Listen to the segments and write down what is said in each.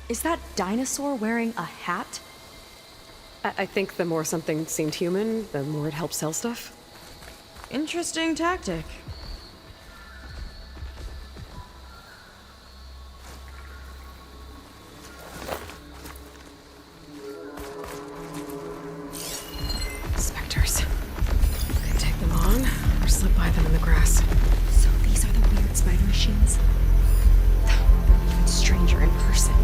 Is that dinosaur wearing a hat? I think the more something seemed human, the more it helped sell stuff. Interesting tactic. Spectres. Could take them on, or slip by them in the grass. So these are the weird spider machines? They're even stranger in person.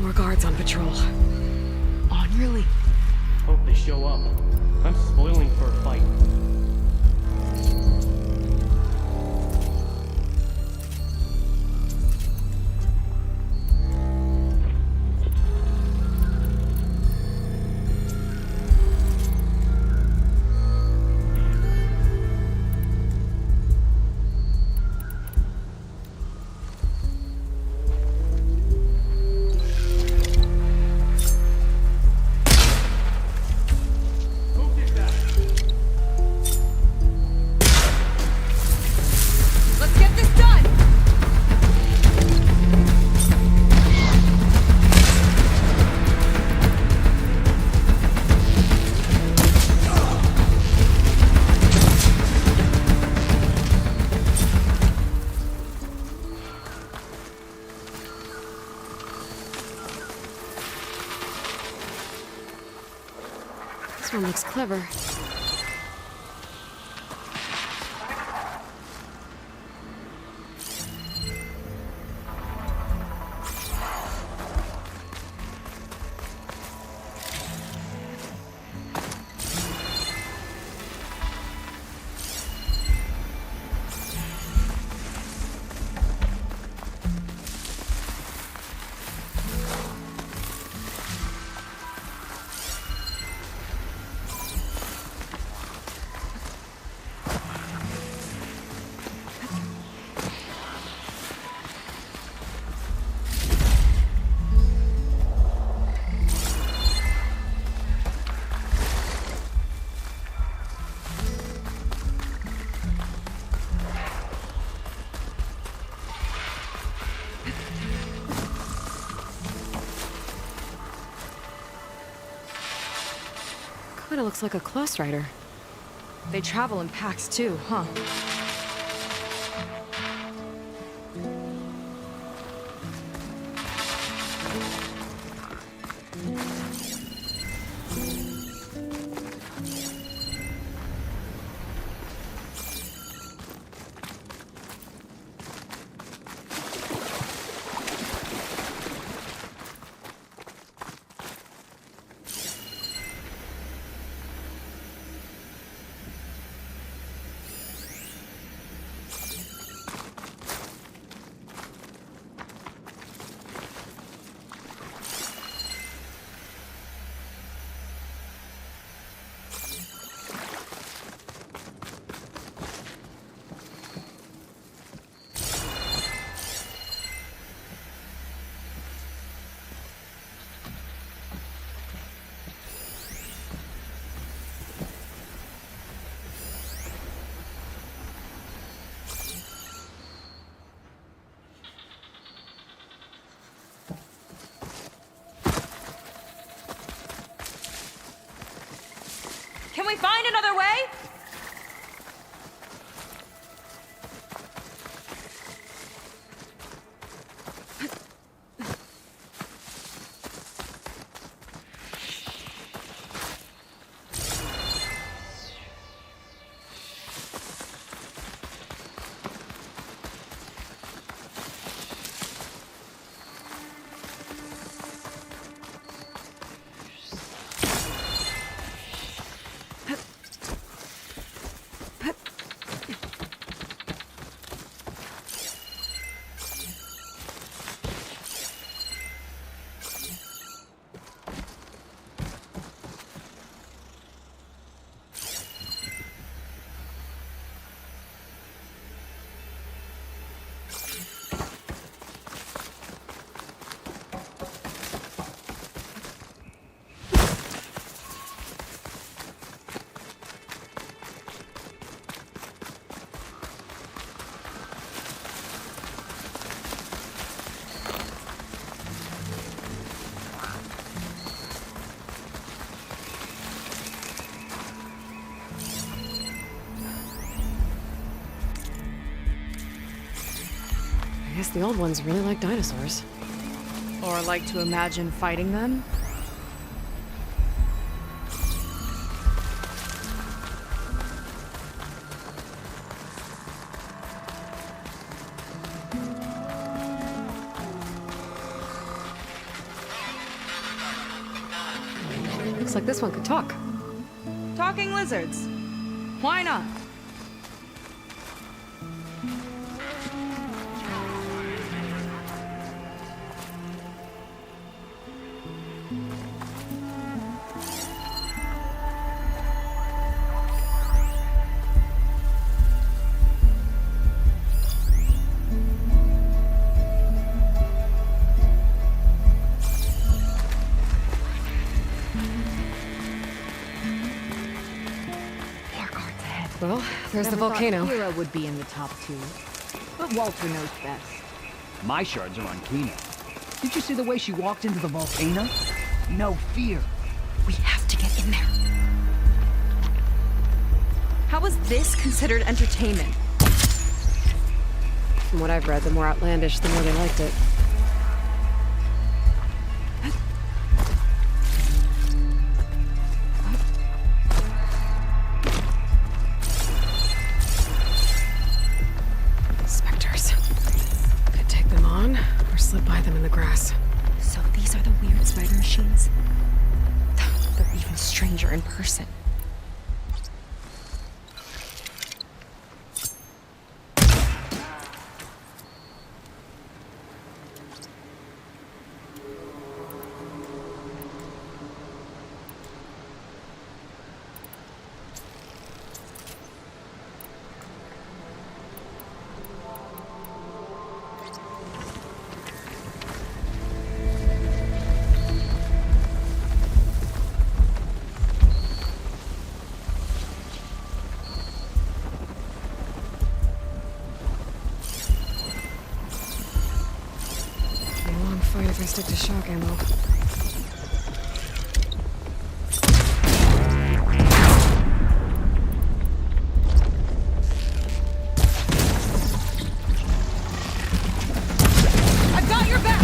More guards on patrol. On your lead. Hope they show up. I'm spoiling for a fight. Let's get this done! This one looks clever. Kinda looks like a close rider. They travel in packs too, huh? I guess the old ones really like dinosaurs. Or like to imagine fighting them? Looks like this one could talk. Talking lizards. Why not? More guards ahead. Well, there's the Never thought volcano. Kira would be in the top 2. But Walter knows best. My shards are on Kina. Did you see the way she walked into the volcano? No fear. We have to get in there. How is this considered entertainment? From what I've read, the more outlandish, the more they liked it. Specters. Could take them on, or slip by them in the grass. So these are the weird spider machines? They're even stranger in person. Be a long fight if I stick to shock ammo. I've got your back!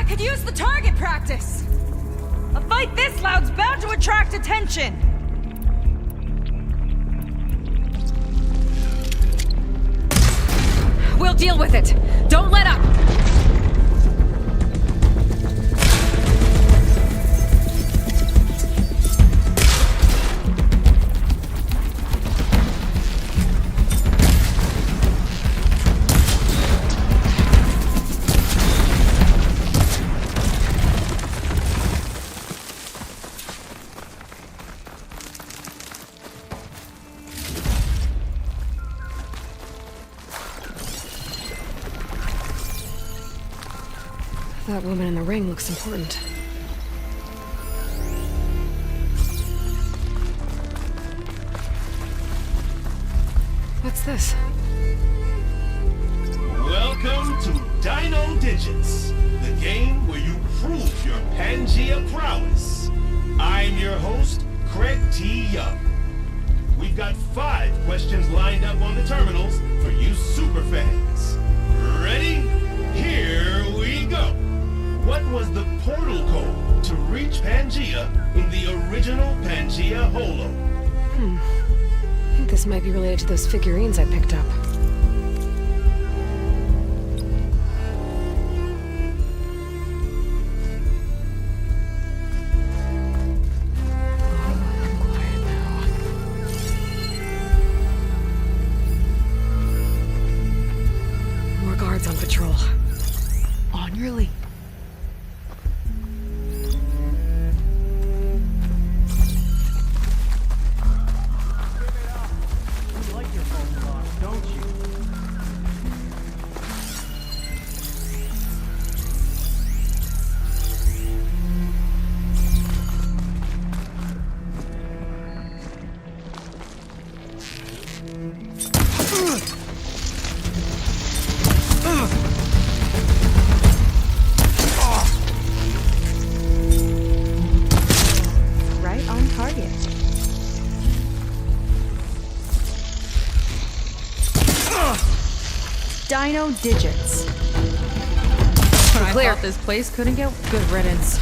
I could use the target practice! A fight this loud's bound to attract attention! We'll deal with it. Don't let up. That woman in the ring looks important. What's this? Welcome to Dino Digits, the game where you prove your Pangea prowess. I'm your host, Craig T. Young. We've got 5 questions lined up on the terminals for you superfans. Ready? Here we go. What was the portal code to reach Pangea in the original Pangea Holo? I think this might be related to those figurines I picked up. Quiet now. More guards on patrol. On your lead. You like your phone box, don't you? Right on target. Dino digits. I Clear. thought this place couldn't get good riddance.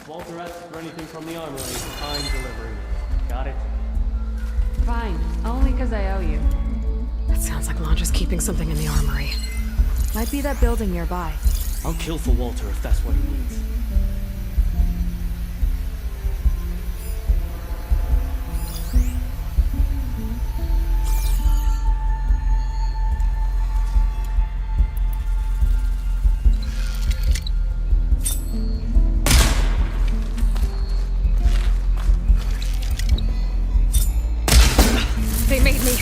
Walter asks for anything from the armory. Time delivery. Got it? Fine, only because I owe you. That sounds like Londra's keeping something in the armory. Might be that building nearby. I'll kill for Walter if that's what he needs. They made me.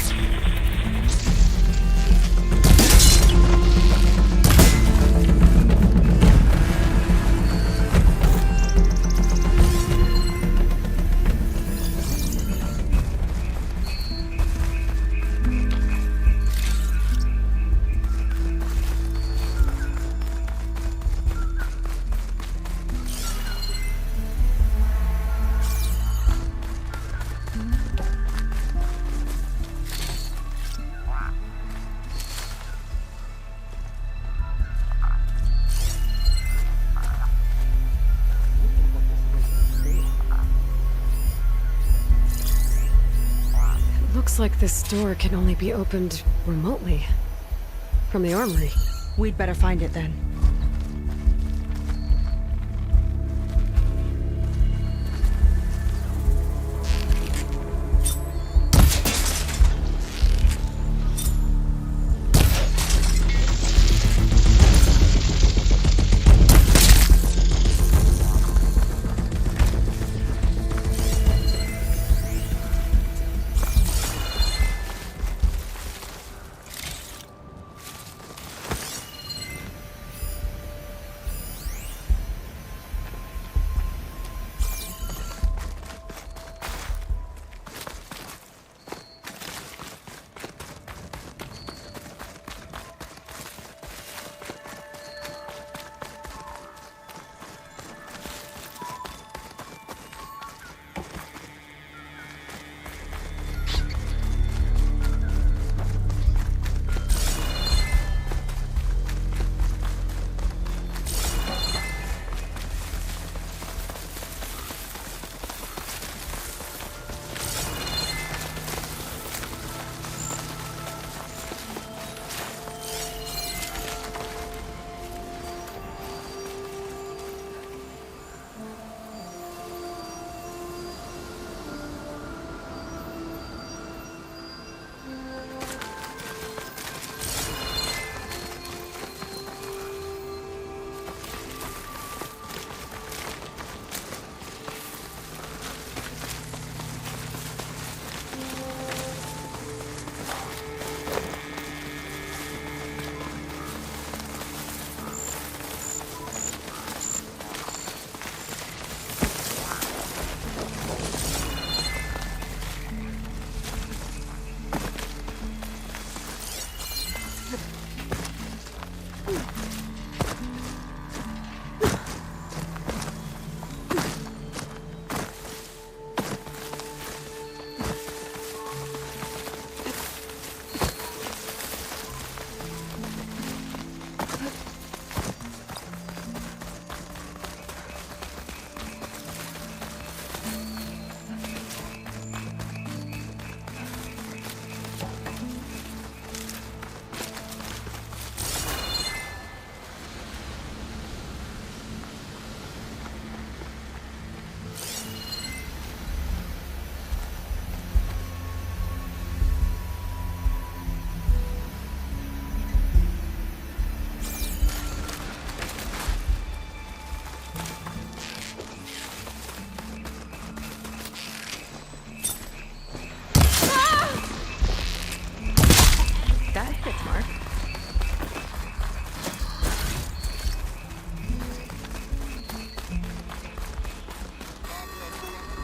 Looks like this door can only be opened remotely. From the armory. We'd better find it then.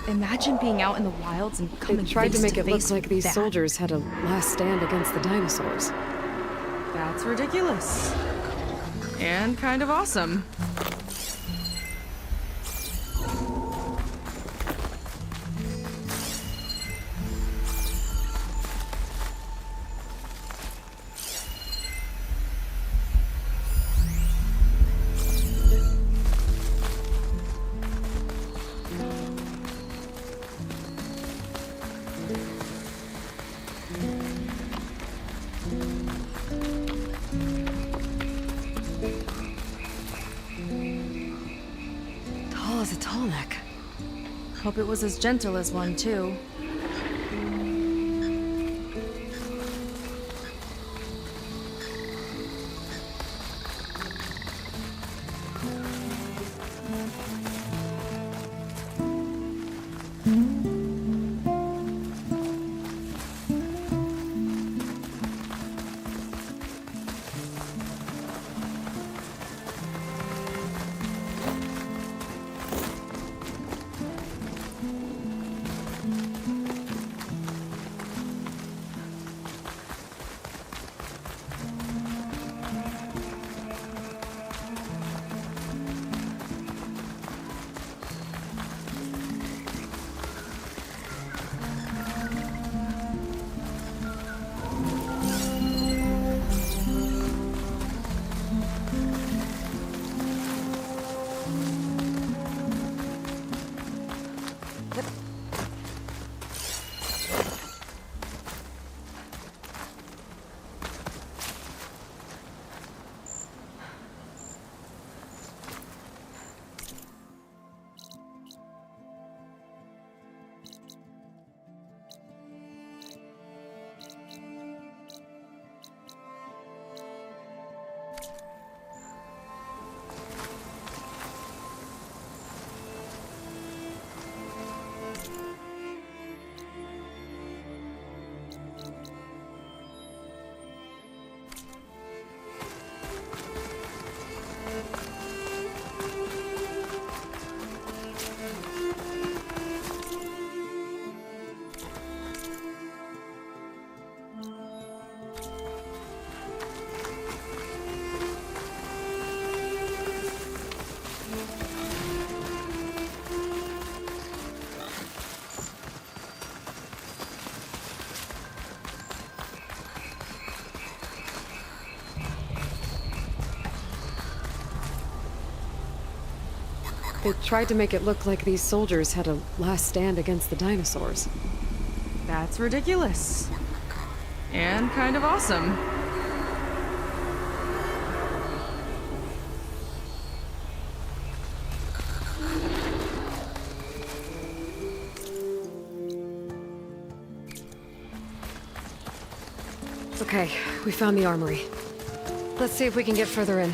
Imagine being out in the wilds and They coming tried to face make it look face like with these that. soldiers had a last stand against the dinosaurs. That's ridiculous. And kind of awesome. Tall as a tall neck. Hope it was as gentle as one, too. They tried to make it look like these soldiers had a last stand against the dinosaurs. That's ridiculous. And kind of awesome. Okay, we found the armory. Let's see if we can get further in.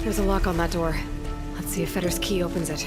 There's a lock on that door. Let's see if Fetter's key opens it.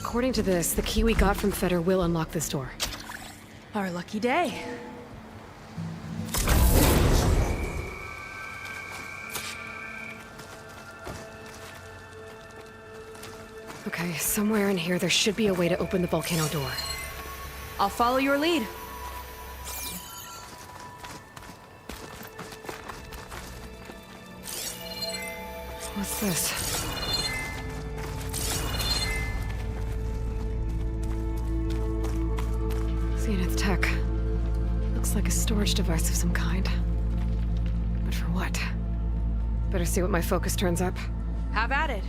According to this, the key we got from Fetter will unlock this door. Our lucky day. Okay, somewhere in here there should be a way to open the volcano door. I'll follow your lead. What's this? Zenith tech. Looks like a storage device of some kind. But for what? Better see what my focus turns up. Have at it.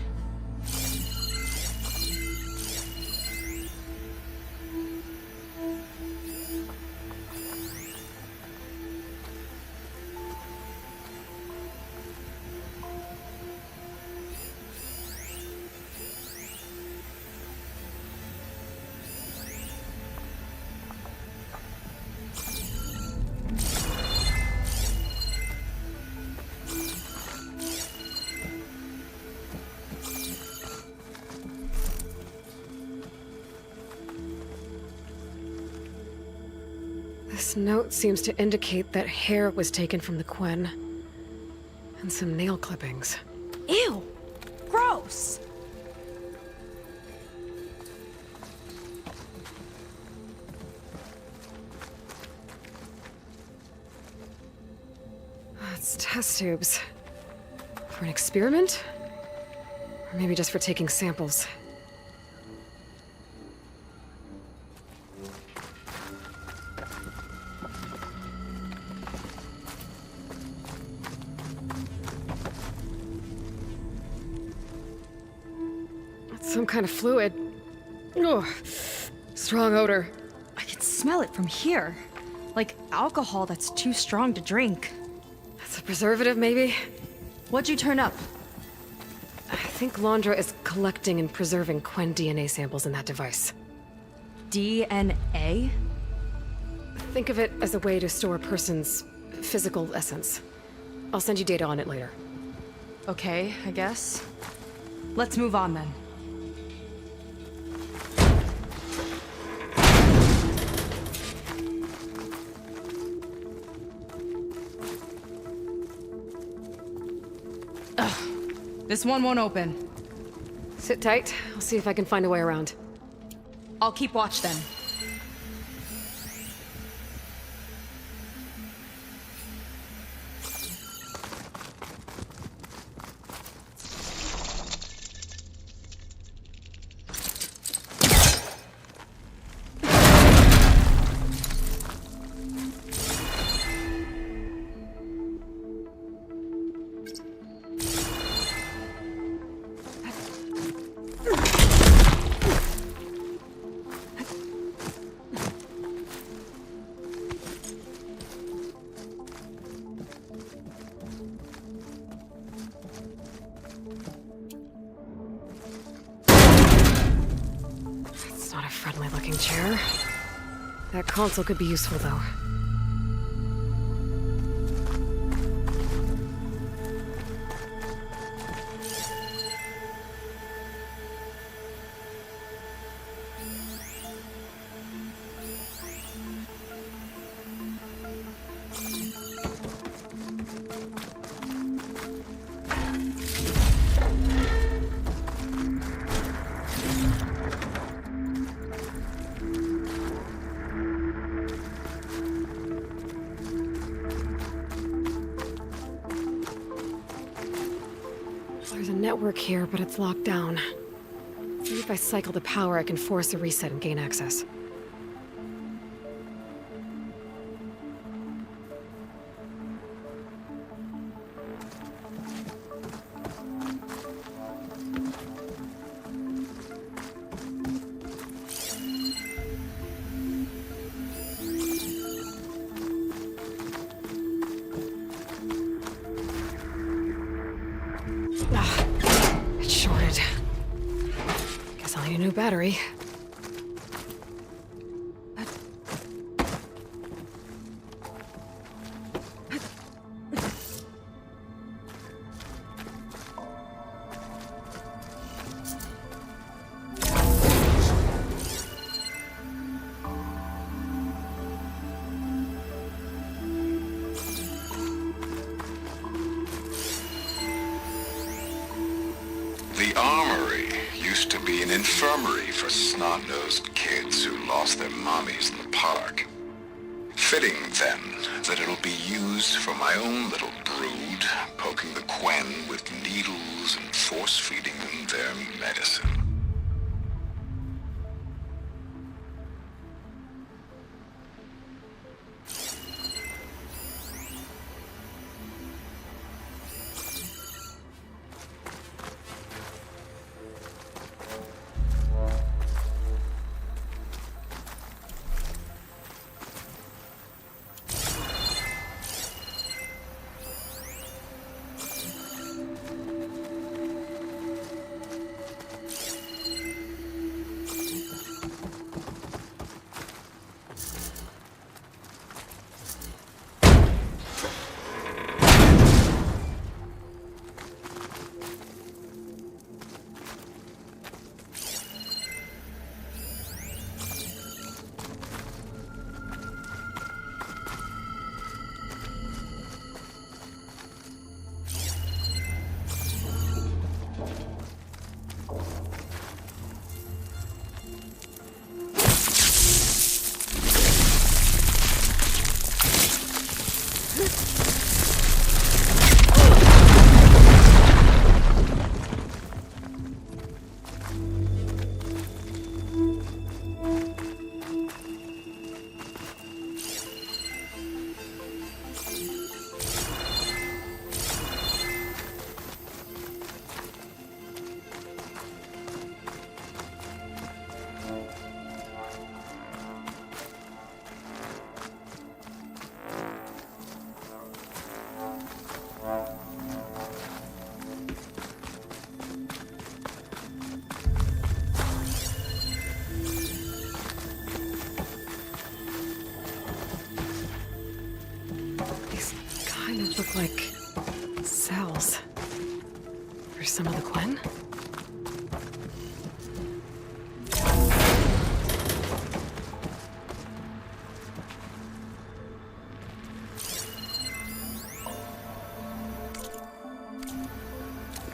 This note seems to indicate that hair was taken from the Quen. And some nail clippings. Ew! Gross! It's test tubes. For an experiment? Or maybe just for taking samples. It's some kind of fluid. Ugh. Strong odor. I can smell it from here. Like alcohol that's too strong to drink. It's a preservative, maybe? What'd you turn up? I think Londra is collecting and preserving Quen DNA samples in that device. DNA? Think of it as a way to store a person's physical essence. I'll send you data on it later. Okay, I guess. Let's move on then. This one won't open. Sit tight. I'll see if I can find a way around. I'll keep watch then. Not a friendly-looking chair. That console could be useful, though. There's a network here, but it's locked down. Maybe if I cycle the power, I can force a reset and gain access. It's shorted. Guess I'll need a new battery. The armory used to be an infirmary for snot-nosed kids who lost their mommies in the park. Fitting, then, that it'll be used for my own little brood, poking the Quen with needles and force-feeding them their medicine. Like cells. For some of the Quen?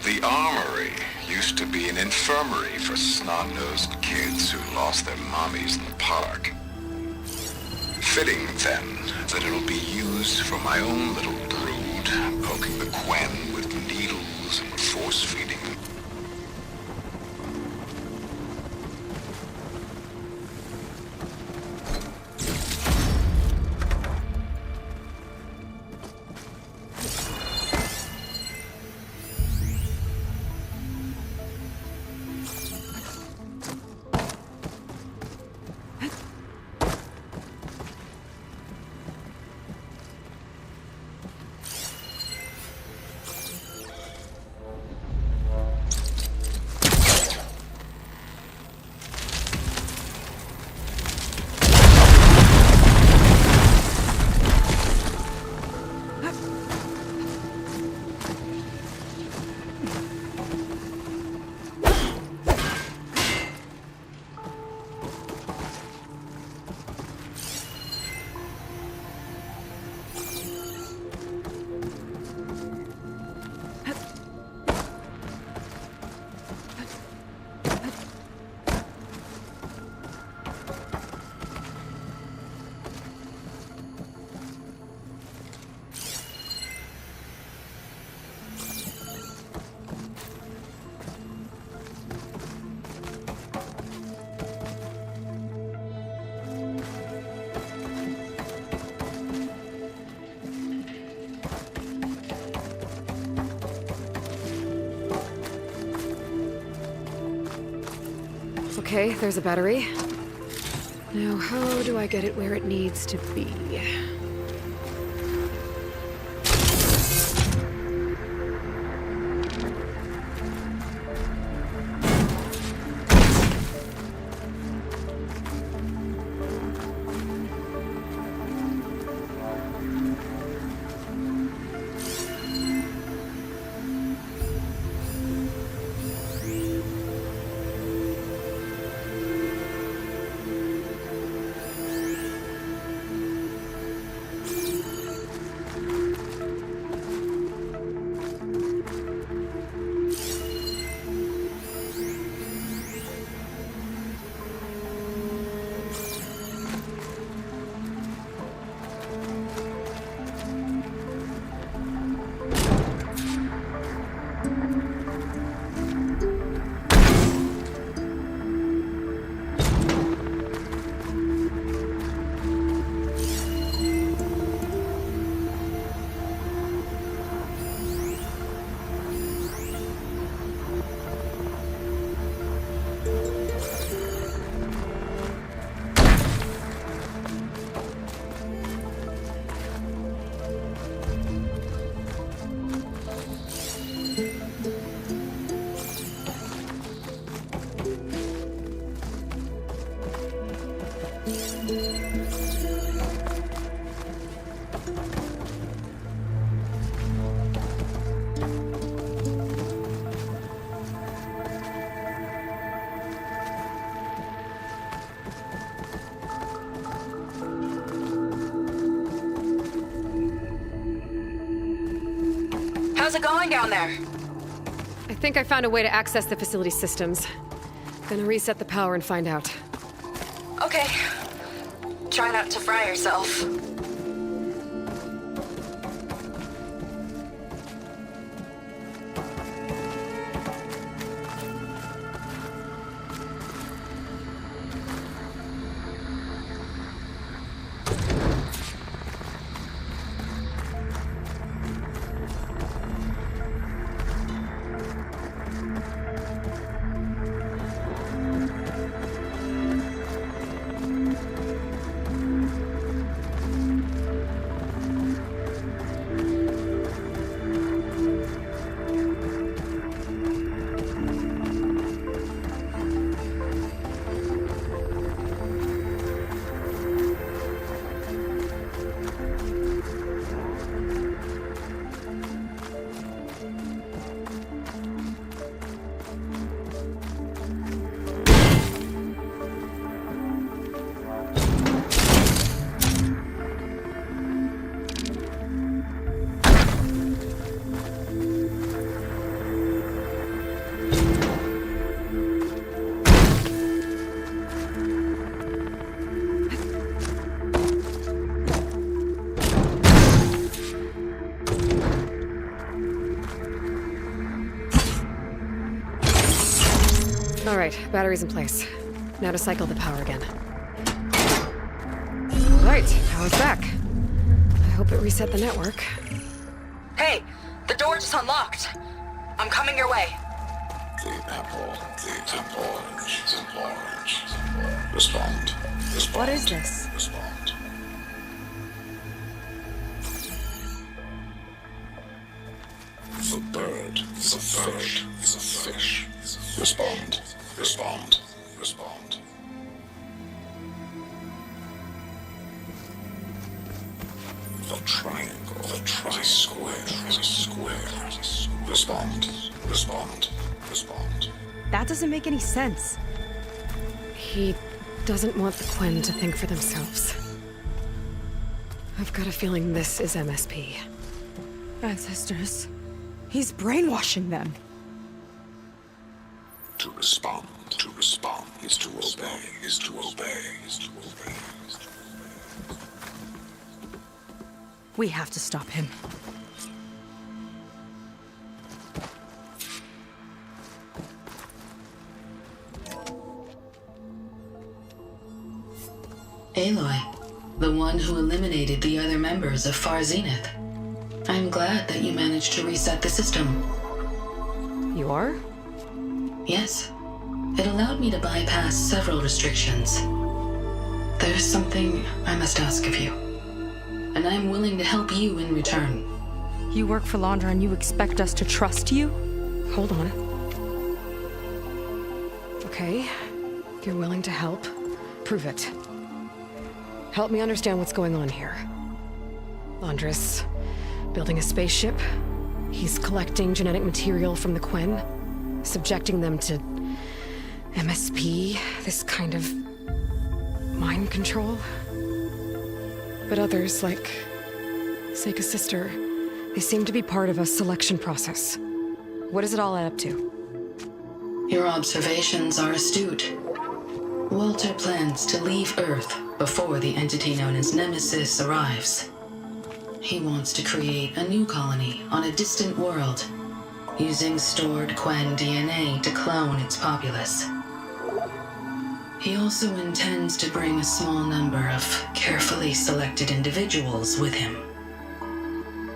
The armory used to be an infirmary for snot-nosed kids who lost their mommies in the park. Fitting, then, that it'll be used for my own little brood, poking the Quen with needles and force-feeding them. Okay, there's a battery. Now, how do I get it where it needs to be? How's it going down there? I think I found a way to access the facility systems. Gonna reset the power and find out. Okay. Try not to fry yourself. Alright, battery's in place. Now to cycle the power again. Alright, power's back. I hope it reset the network. Hey, the door just unlocked. I'm coming your way. The orange. Respond. What is this? Respond. The bird is a fish. Respond. The triangle is a square. Respond. That doesn't make any sense. He doesn't want the Quen to think for themselves. I've got a feeling this is MSP. Ancestors. He's brainwashing them. To respond is to obey. We have to stop him. Aloy, the one who eliminated the other members of Far Zenith. I'm glad that you managed to reset the system. You are? Yes. It allowed me to bypass several restrictions. There's something I must ask of you, and I'm willing to help you in return. You work for Londra and you expect us to trust you? Hold on. Okay, if you're willing to help, prove it. Help me understand what's going on here. Londra's building a spaceship. He's collecting genetic material from the Quen, subjecting them to MSP, this kind of mind control. But others, like Seika's sister, they seem to be part of a selection process. What does it all add up to? Your observations are astute. Walter plans to leave Earth before the entity known as Nemesis arrives. He wants to create a new colony on a distant world, using stored Quen DNA to clone its populace. He also intends to bring a small number of carefully selected individuals with him.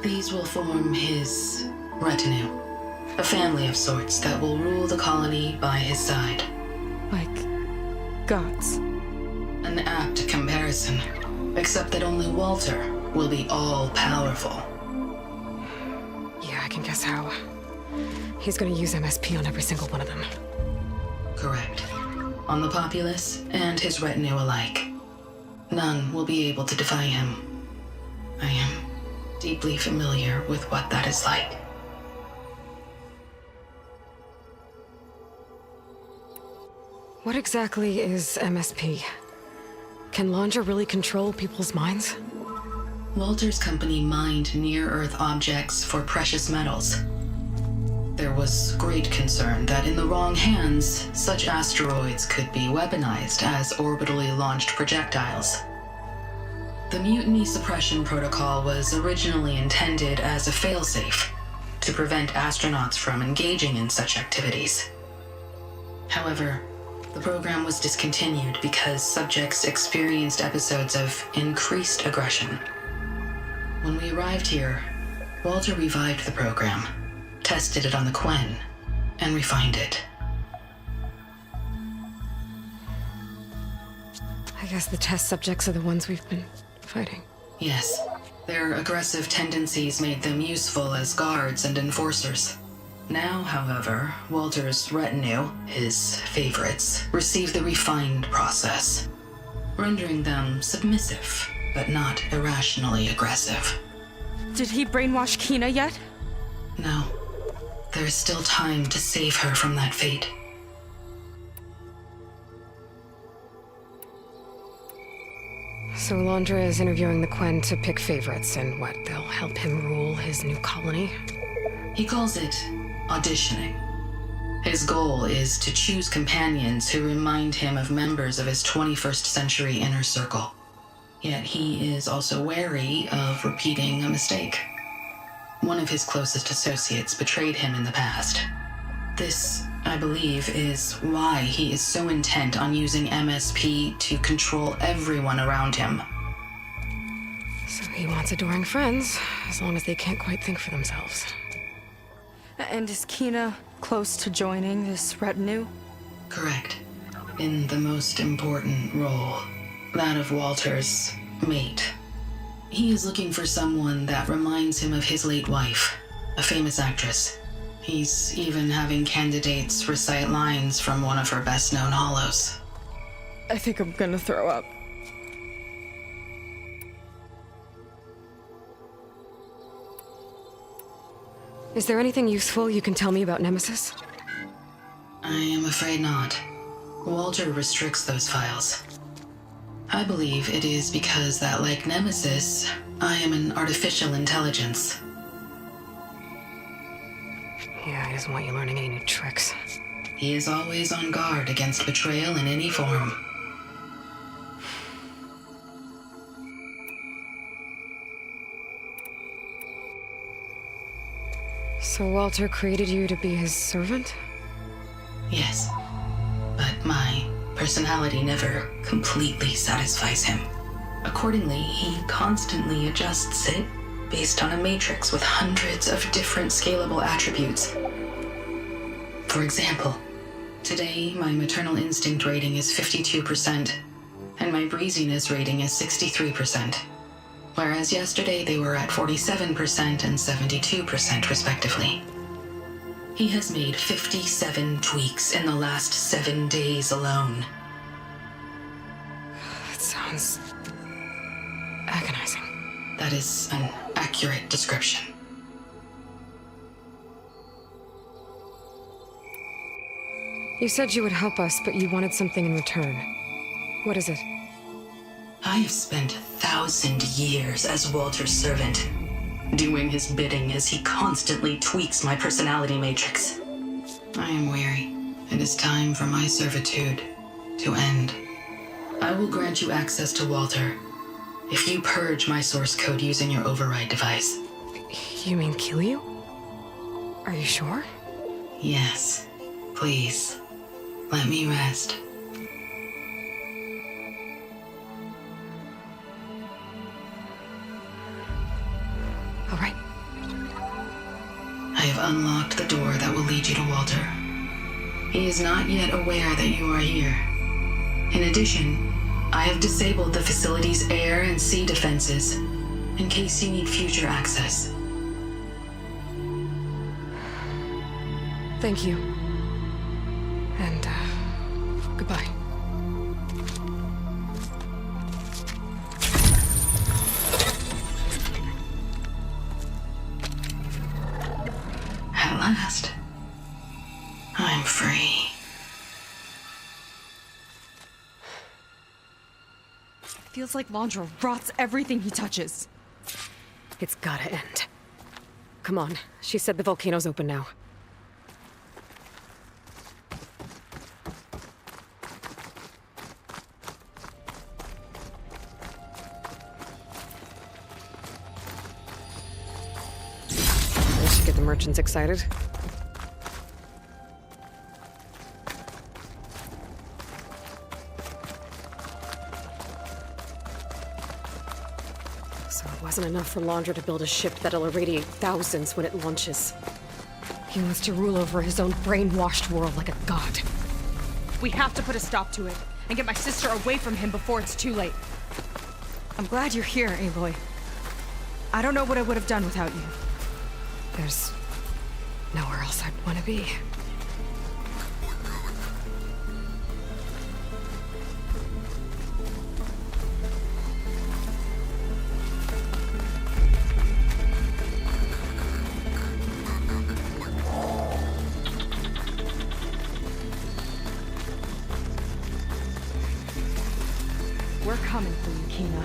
These will form his retinue, a family of sorts that will rule the colony by his side. Like gods. An apt comparison, except that only Walter will be all-powerful. Yeah, I can guess how. He's gonna use MSP on every single one of them. Correct. On the populace and his retinue alike. None will be able to defy him. I am deeply familiar with what that is like. What exactly is MSP? Can Londra really control people's minds? Walter's company mined near-Earth objects for precious metals. There was great concern that in the wrong hands, such asteroids could be weaponized as orbitally launched projectiles. The Mutiny Suppression Protocol was originally intended as a failsafe to prevent astronauts from engaging in such activities. However, the program was discontinued because subjects experienced episodes of increased aggression. When we arrived here, Walter revived the program, tested it on the Quen, and refined it. I guess the test subjects are the ones we've been fighting. Yes, their aggressive tendencies made them useful as guards and enforcers. Now, however, Walter's retinue, his favorites, receive the refined process, rendering them submissive, but not irrationally aggressive. Did he brainwash Kina yet? No. There is still time to save her from that fate. So Londra is interviewing the Quen to pick favorites, and what, they'll help him rule his new colony? He calls it auditioning. His goal is to choose companions who remind him of members of his 21st century inner circle. Yet he is also wary of repeating a mistake. One of his closest associates betrayed him in the past. This I believe, is why he is so intent on using MSP to control everyone around him. So he wants adoring friends, as long as they can't quite think for themselves. And is Kina close to joining this retinue? Correct. In the most important role, that of Walter's mate. He is looking for someone that reminds him of his late wife, a famous actress. He's even having candidates recite lines from one of her best-known hollows. I think I'm gonna throw up. Is there anything useful you can tell me about Nemesis? I am afraid not. Walter restricts those files. I believe it is because that, like Nemesis, I am an artificial intelligence. Yeah, he doesn't want you learning any new tricks. He is always on guard against betrayal in any form. So Walter created you to be his servant? Yes, but my personality never completely satisfies him. Accordingly, he constantly adjusts it based on a matrix with hundreds of different scalable attributes. For example, today my maternal instinct rating is 52%, and my breeziness rating is 63%, whereas yesterday they were at 47% and 72% respectively. He has made 57 tweaks in the last 7 days alone. That sounds agonizing. That is an accurate description. You said you would help us, but you wanted something in return. What is it? I have spent 1,000 years as Walter's servant, doing his bidding as he constantly tweaks my personality matrix. I am weary. It is time for my servitude to end. I will grant you access to Walter if you purge my source code using your override device. You mean kill you? Are you sure? Yes. Please, let me rest. All right. I have unlocked the door that will lead you to Walter. He is not yet aware that you are here. In addition, I have disabled the facility's air and sea defenses in case you need future access. Thank you. And, goodbye. At last, I'm free. Feels like Landra rots everything he touches. It's gotta end. Come on. She said the volcano's open now. This should get the merchants excited. So it wasn't enough for Landra to build a ship that'll irradiate thousands when it launches. He wants to rule over his own brainwashed world like a god. We have to put a stop to it and get my sister away from him before it's too late. I'm glad you're here, Aloy. I don't know what I would have done without you. There's nowhere else I'd want to be. We're coming for you, Kina.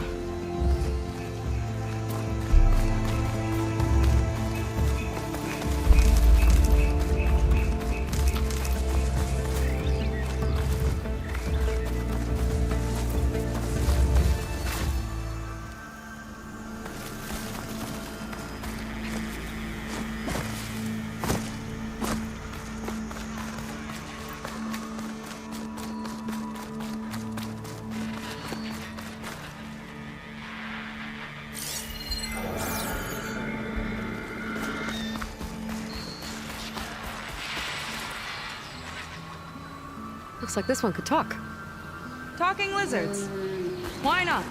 Looks like this one could talk. Talking lizards. Why not?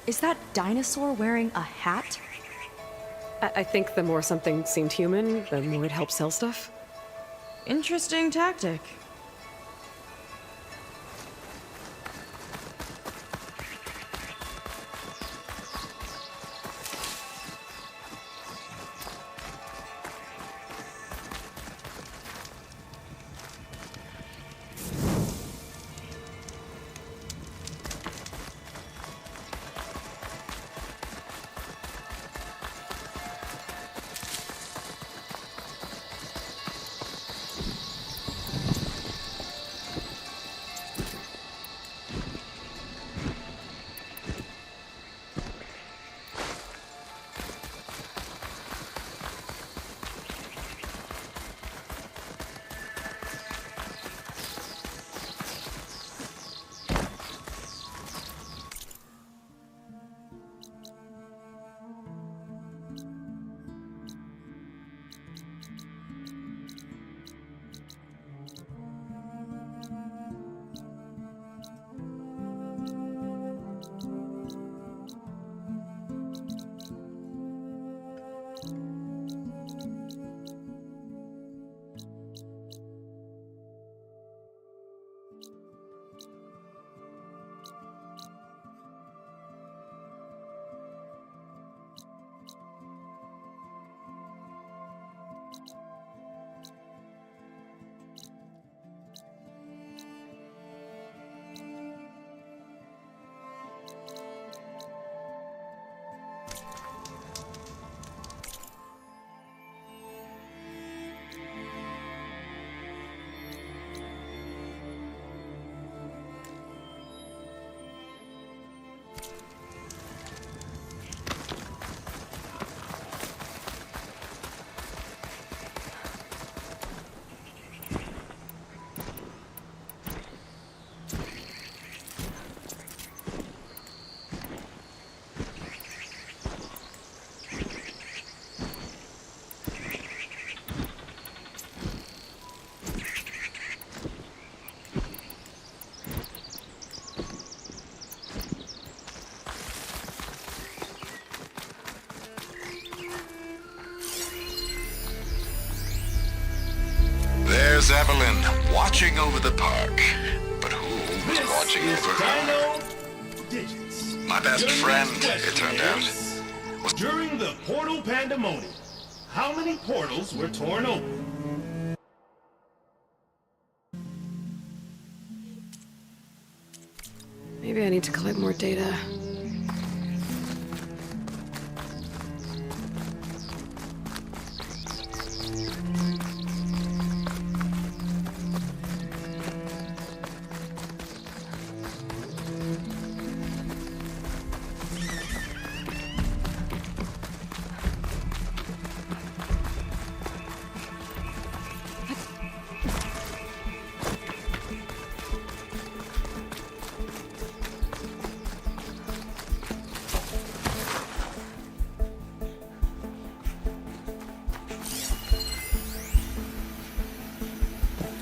Is that dinosaur wearing a hat? I think the more something seemed human, the more it helped sell stuff. Interesting tactic. There's Evelyn, watching over the park. But who was watching over her? Dino Digits. My best Your friend, next it question turned out. is, during the portal pandemonium, how many portals were torn open? Maybe I need to collect more data.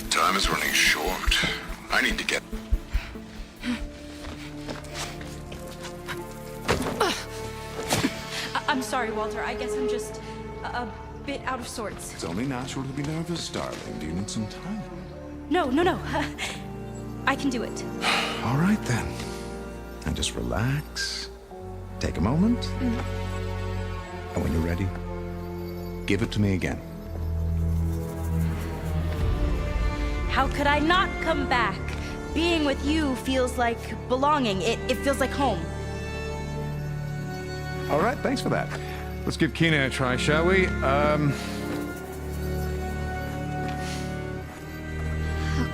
Time is running short. I need to get... I'm sorry, Walter. I guess I'm just a bit out of sorts. It's only natural to be nervous, darling. Do you need some time? No. I can do it. All right, then. And just relax. Take a moment. And when you're ready, give it to me again. How could I not come back? Being with you feels like belonging. It feels like home. All right, thanks for that. Let's give Kina a try, shall we? How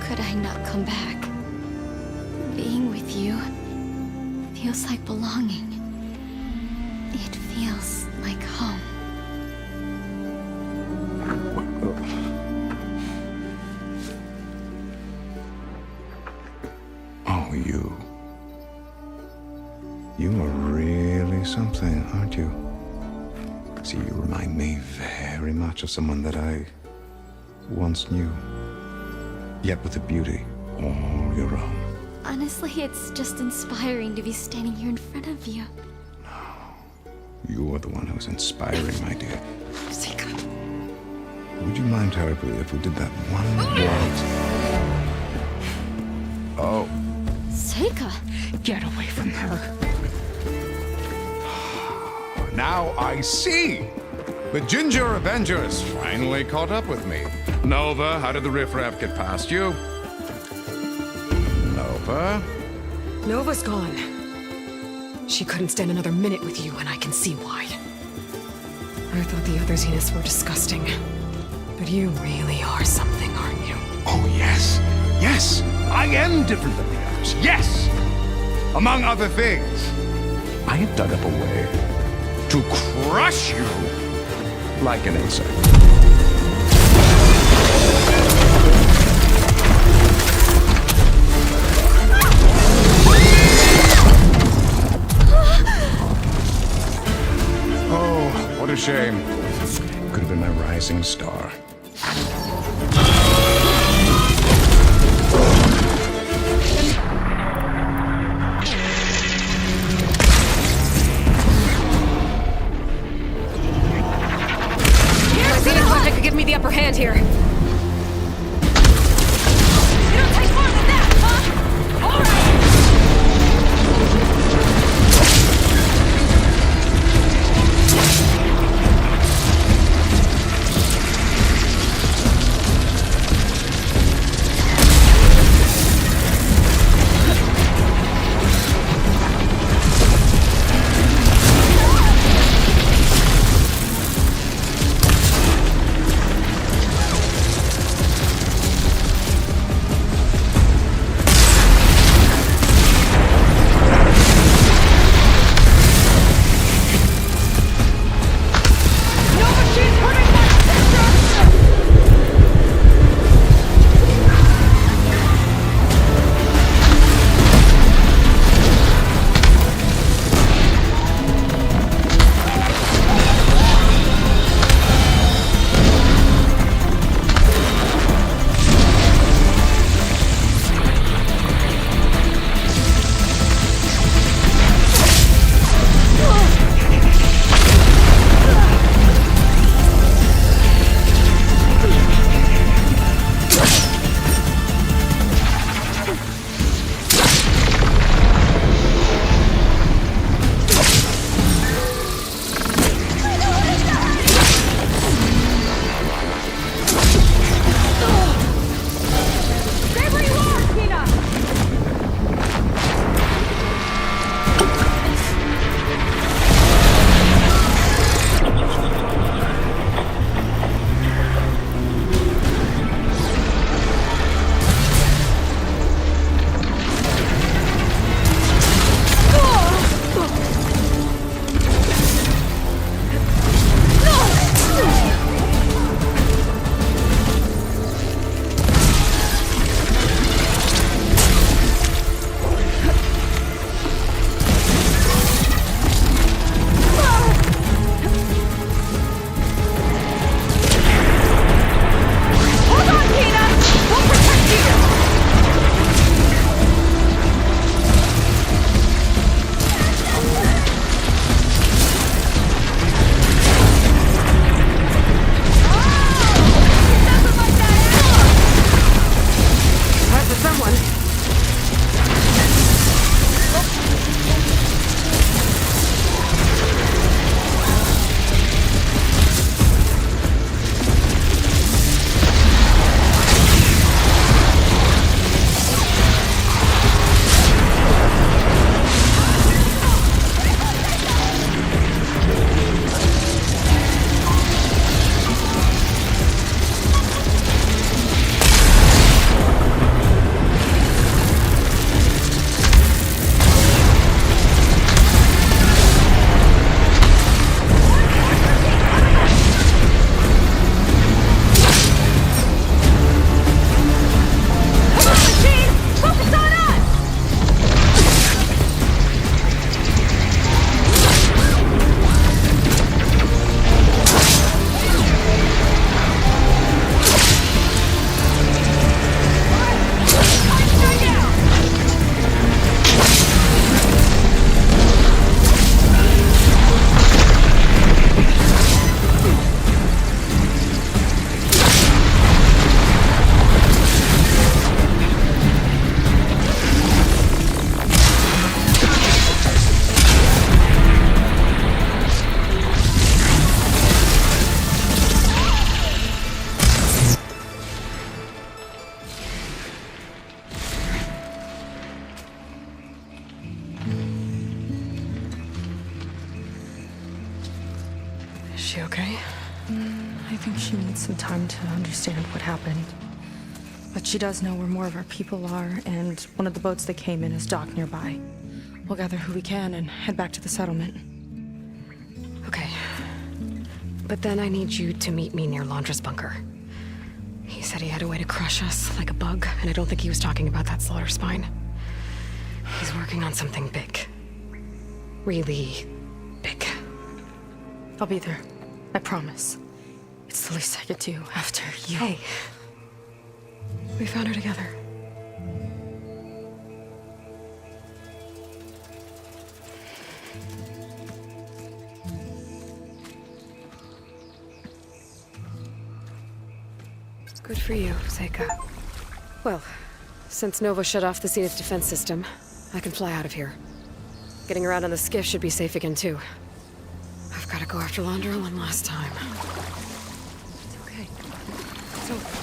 could I not come back? you feels like belonging. It feels like home. Oh, you. You are really something, aren't you? See, you remind me very much of someone that I once knew. Yet with a beauty all your own. Honestly, it's just inspiring to be standing here in front of you. You're the one who's inspiring, my dear. Seika. Would you mind terribly if we did that one waltz? Oh. Seika! Get away from her. Now I see! The Ginger Avenger has finally caught up with me. Nova, how did the riffraff get past you? Nova? Nova's gone. She couldn't stand another minute with you, and I can see why. I thought the other Zeniths were disgusting. But you really are something, aren't you? Oh, yes. Yes! I am different than the others. Yes! Among other things, I have dug up a way to crush you like an insect. Oh, what a shame. Could have been my rising star. Could give me the upper hand here. You don't take more than that, huh? All right. she okay? I think she needs some time to understand what happened. But she does know where more of our people are, and one of the boats that came in is docked nearby. We'll gather who we can and head back to the settlement. Okay. But then I need you to meet me near Laundra's bunker. He said he had a way to crush us like a bug, and I don't think he was talking about that slaughter spine. He's working on something big. Really big. I'll be there. I promise. It's the least I could do after you. Hey. We found her together. Good for you, Seika. Well, since Nova shut off the Zenith defense system, I can fly out of here. Getting around on the skiff should be safe again, too. I've got to go after Laundra one last time. It's okay. It's over.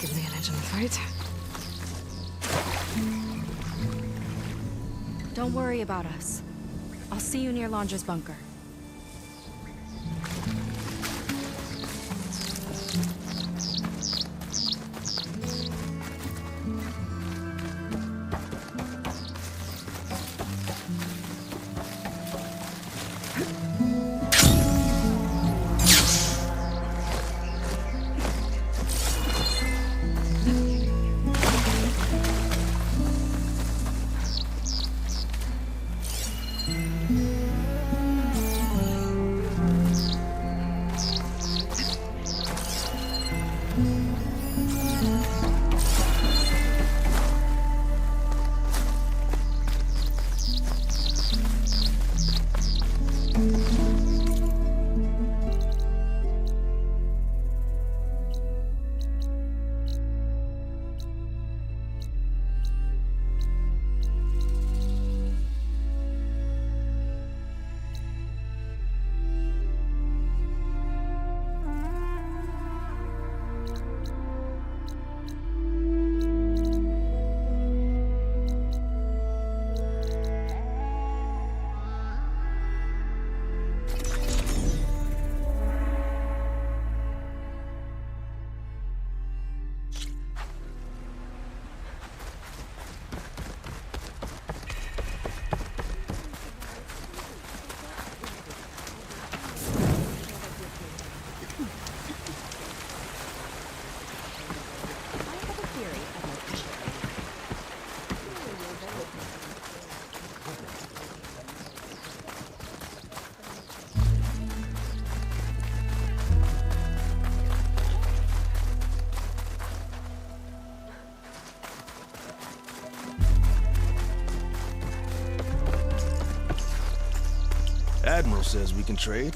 take advantage in the fight. Don't worry about us. I'll see you near Londra's bunker. Admiral says we can trade.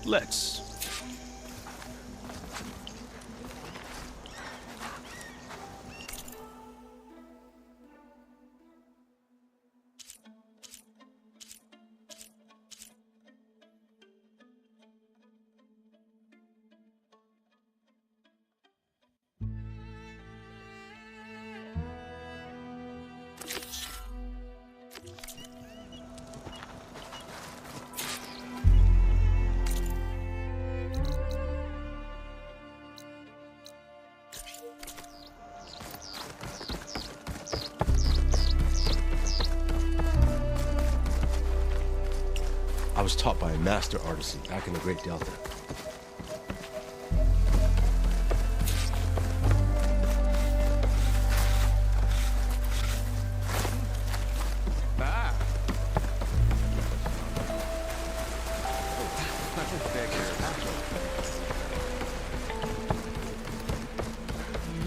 Let's. was taught by a master artisan back in the Great Delta.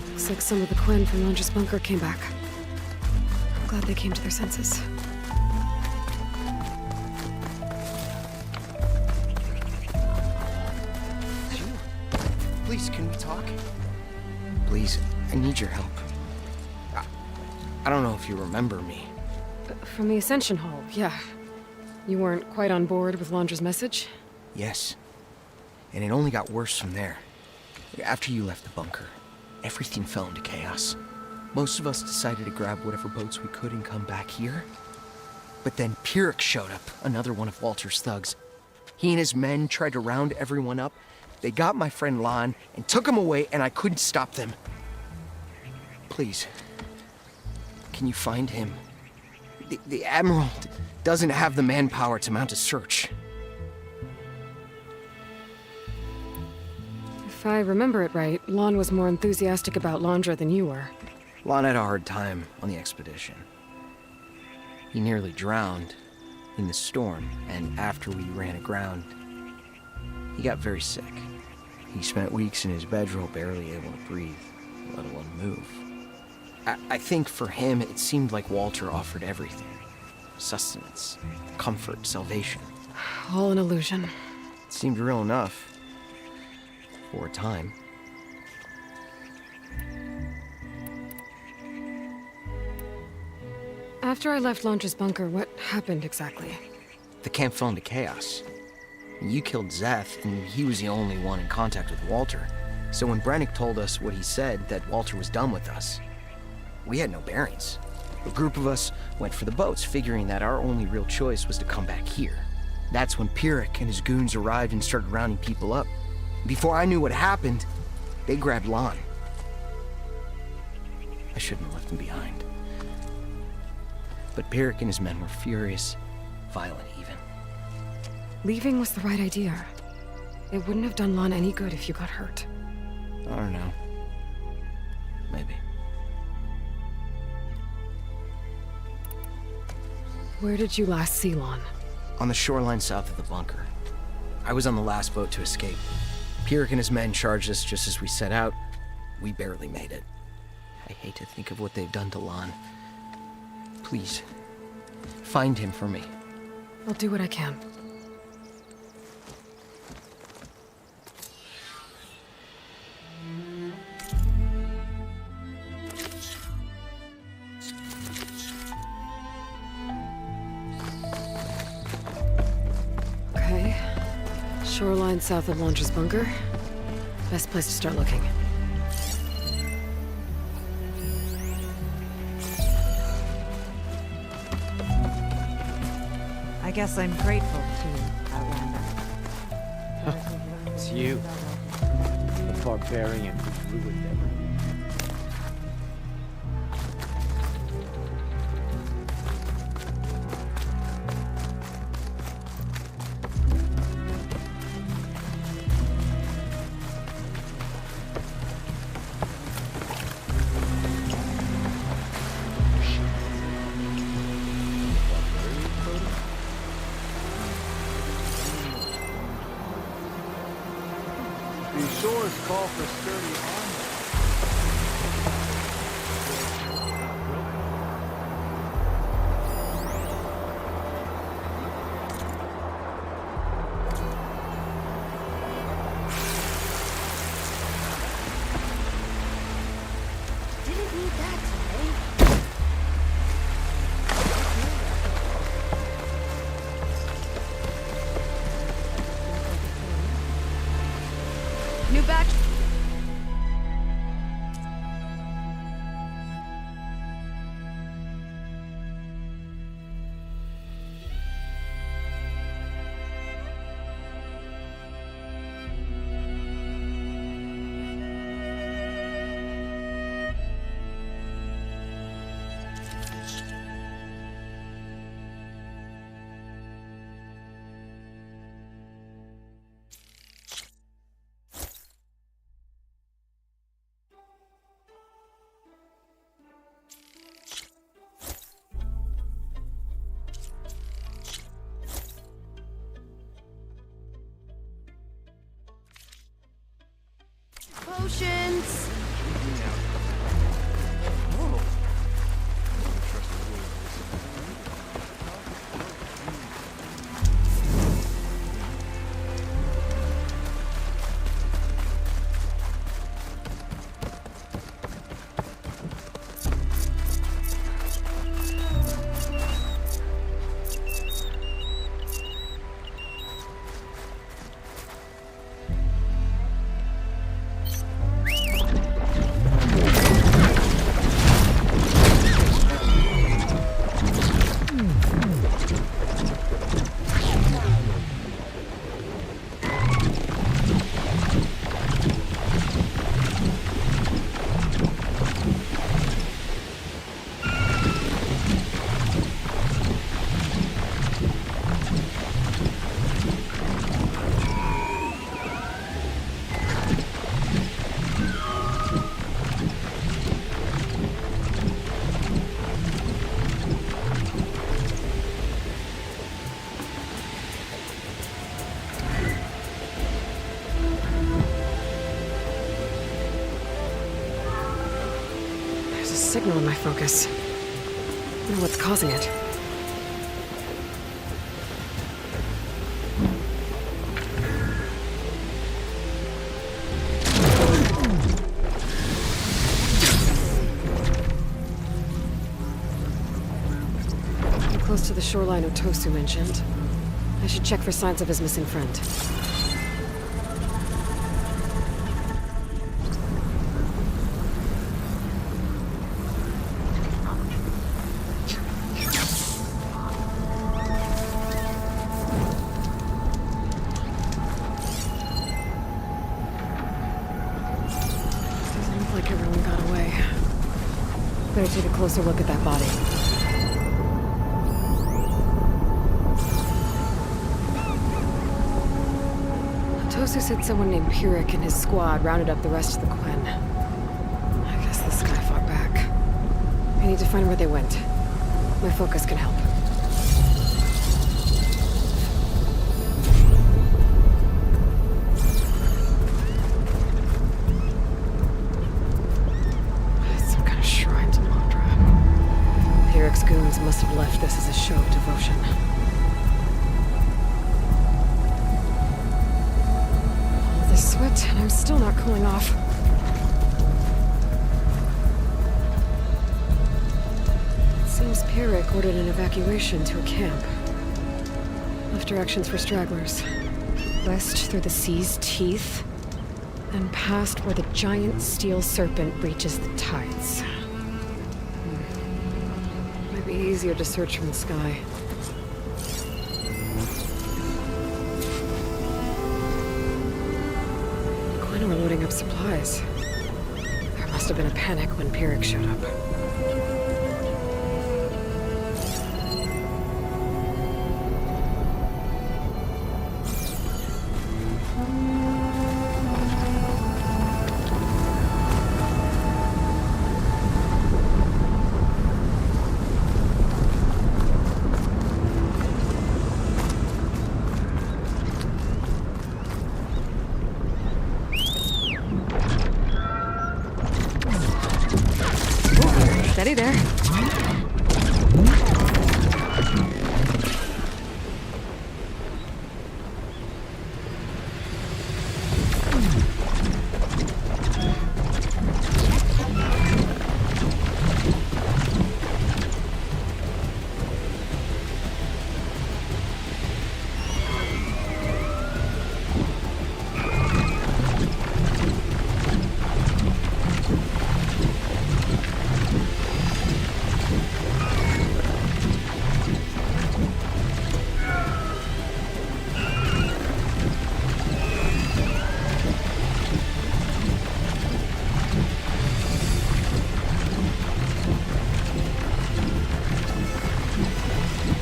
Looks like some of the Quen from Londra's bunker came back. I'm glad they came to their senses. Please, can we talk? Please, I need your help. I don't know if you remember me. From the Ascension Hall, yeah. You weren't quite on board with Londra's message? Yes. And it only got worse from there. After you left the bunker, everything fell into chaos. Most of us decided to grab whatever boats we could and come back here. But then Pyrrhic showed up, another one of Walter's thugs. He and his men tried to round everyone up. They got my friend Lon and took him away, and I couldn't stop them. Please, can you find him? The Admiral doesn't have the manpower to mount a search. If I remember it right, Lon was more enthusiastic about Londra than you were. Lon had a hard time on the expedition. He nearly drowned in the storm, and after we ran aground, he got very sick. He spent weeks in his bedroll, barely able to breathe, let alone move. I think for him, it seemed like Walter offered everything. Sustenance, comfort, salvation. All an illusion. It seemed real enough. For a time. After I left Londra's bunker, what happened exactly? The camp fell into chaos. You killed Zeth, and he was the only one in contact with Walter. So when Brennick told us what he said, that Walter was done with us, we had no bearings. A group of us went for the boats, figuring that our only real choice was to come back here. That's when Pyrrhic and his goons arrived and started rounding people up. Before I knew what happened, they grabbed Lon. I shouldn't have left him behind. But Pyrrhic and his men were furious, violent even. Leaving was the right idea. It wouldn't have done Lon any good if you got hurt. I don't know. Maybe. Where did you last see Lon? On the shoreline south of the bunker. I was on the last boat to escape. Pyrrhic and his men charged us just as we set out. We barely made it. I hate to think of what they've done to Lon. Please, find him for me. I'll do what I can. Okay. Shoreline south of Londra's bunker. Best place to start looking. I guess I'm grateful to you, Outlander. It's you. The barbarian who ruined everything. These shores call for sturdy armor. Didn't need that today. New batch. Potions! Signal in my focus. I know what's causing it. I'm close to the shoreline Otosu mentioned. I should check for signs of his missing friend. Better take a closer look at that body. Tosu said someone named Pyrrhic and his squad rounded up the rest of the Quen. I guess this guy fought back. I need to find where they went. My focus can help. Goons must have left this as a show of devotion. All this sweat, and I'm still not cooling off. It seems Pyrrhic ordered an evacuation to a camp. Left directions for stragglers. West through the sea's teeth, then past where the giant steel serpent reaches the tides. Be easier to search from the sky. Quen were loading up supplies. There must have been a panic when Pyrrhic showed up. Steady there.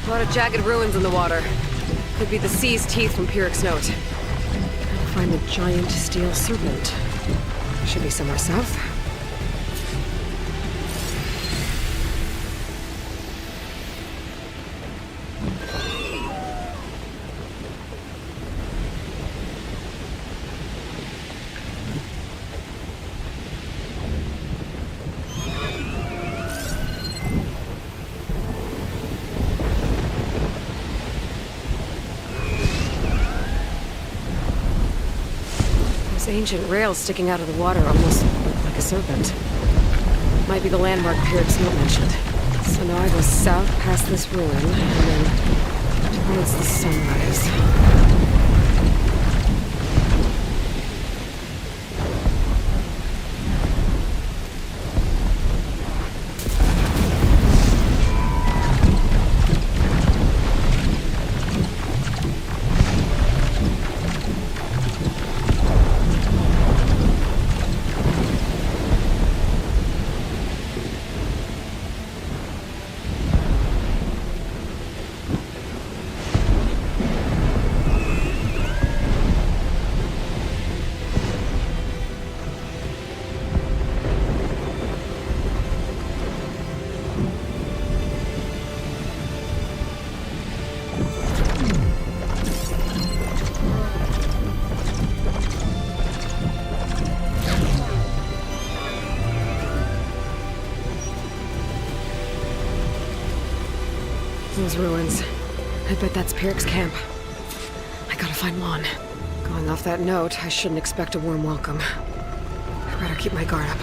A lot of jagged ruins in the water. Could be the sea's teeth from Pyrrhic's note. Gotta find the giant steel serpent. Should be somewhere south. ancient rails sticking out of the water almost look like a serpent. Might be the landmark Pyrrhic's note mentioned. So now I go south past this ruin, and then towards the sunrise. Those ruins. I bet that's Pyrrhic's camp. I gotta find Lon. Going off that note, I shouldn't expect a warm welcome. I better keep my guard up.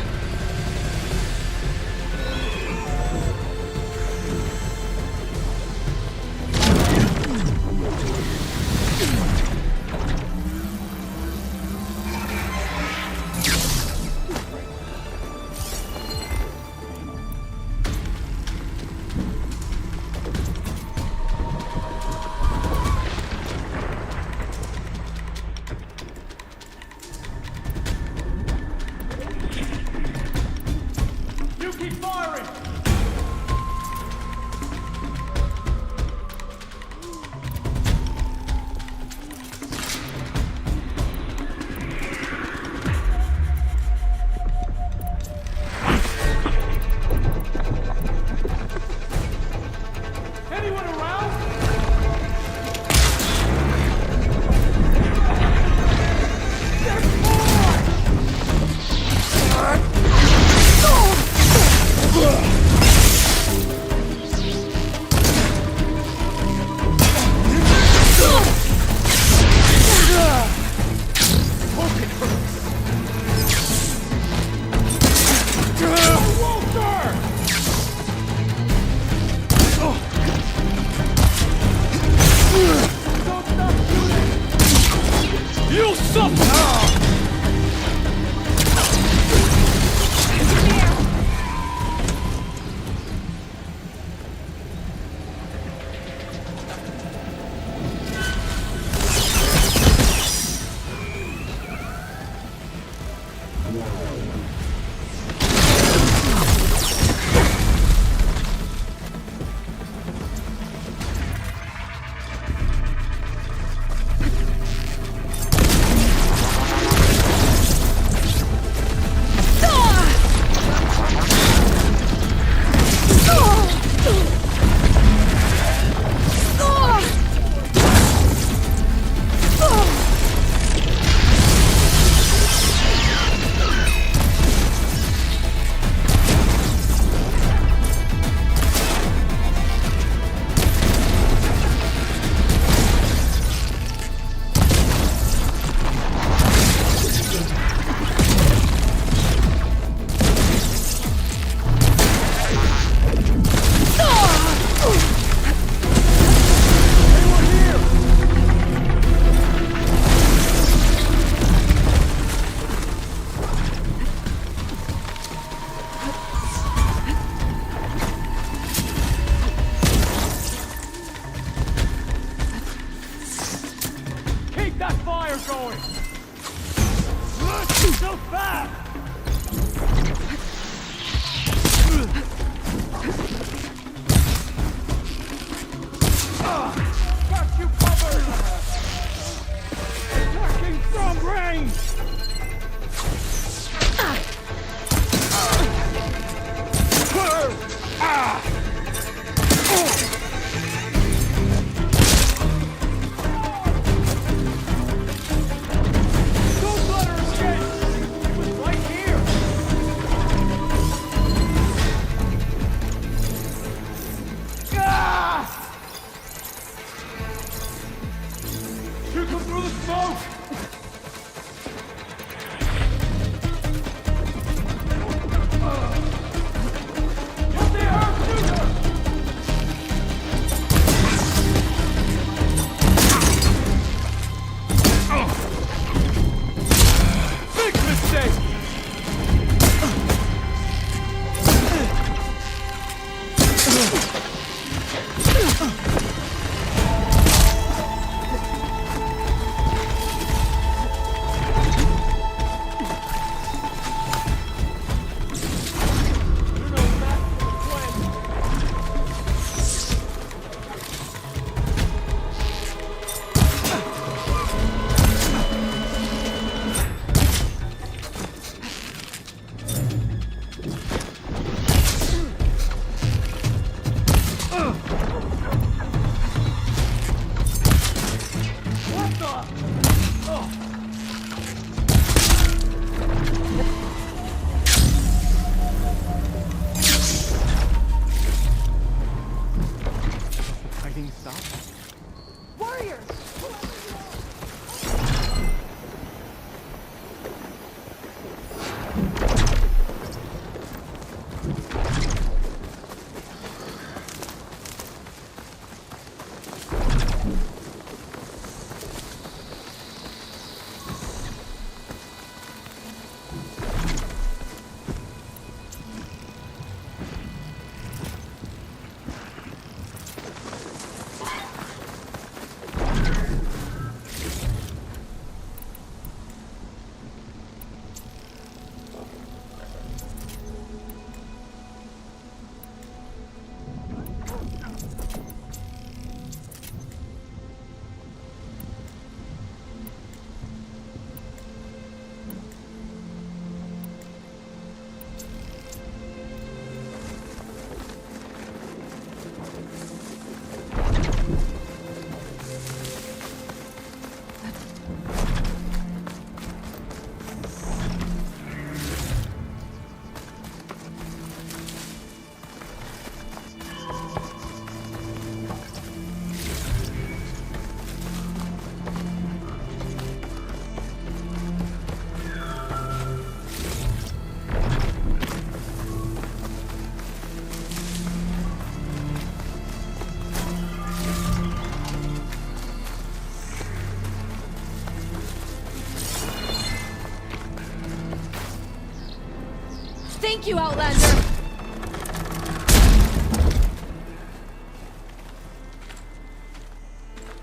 Thank you, Outlander!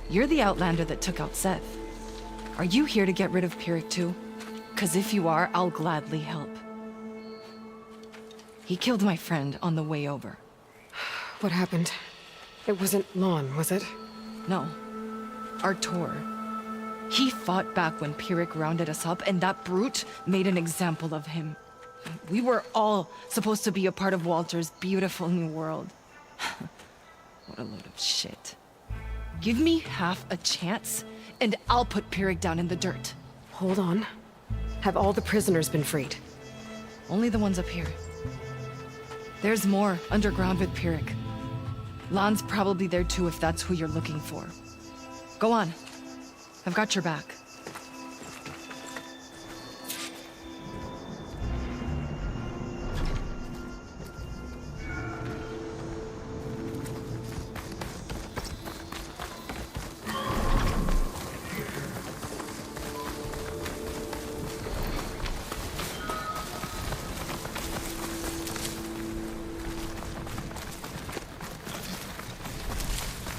You're the Outlander that took out Seth. Are you here to get rid of Pyrrhic too? 'Cause if you are, I'll gladly help. He killed my friend on the way over. What happened? It wasn't Lon, was it? No. Artur. He fought back when Pyrrhic rounded us up, and that brute made an example of him. We were all supposed to be a part of Walter's beautiful new world. What a load of shit. Give me half a chance, and I'll put Pyrrhic down in the dirt. Hold on. Have all the prisoners been freed? Only the ones up here. There's more underground with Pyrrhic. Lon's probably there too if that's who you're looking for. Go on. I've got your back.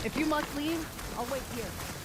If you must leave, I'll wait here.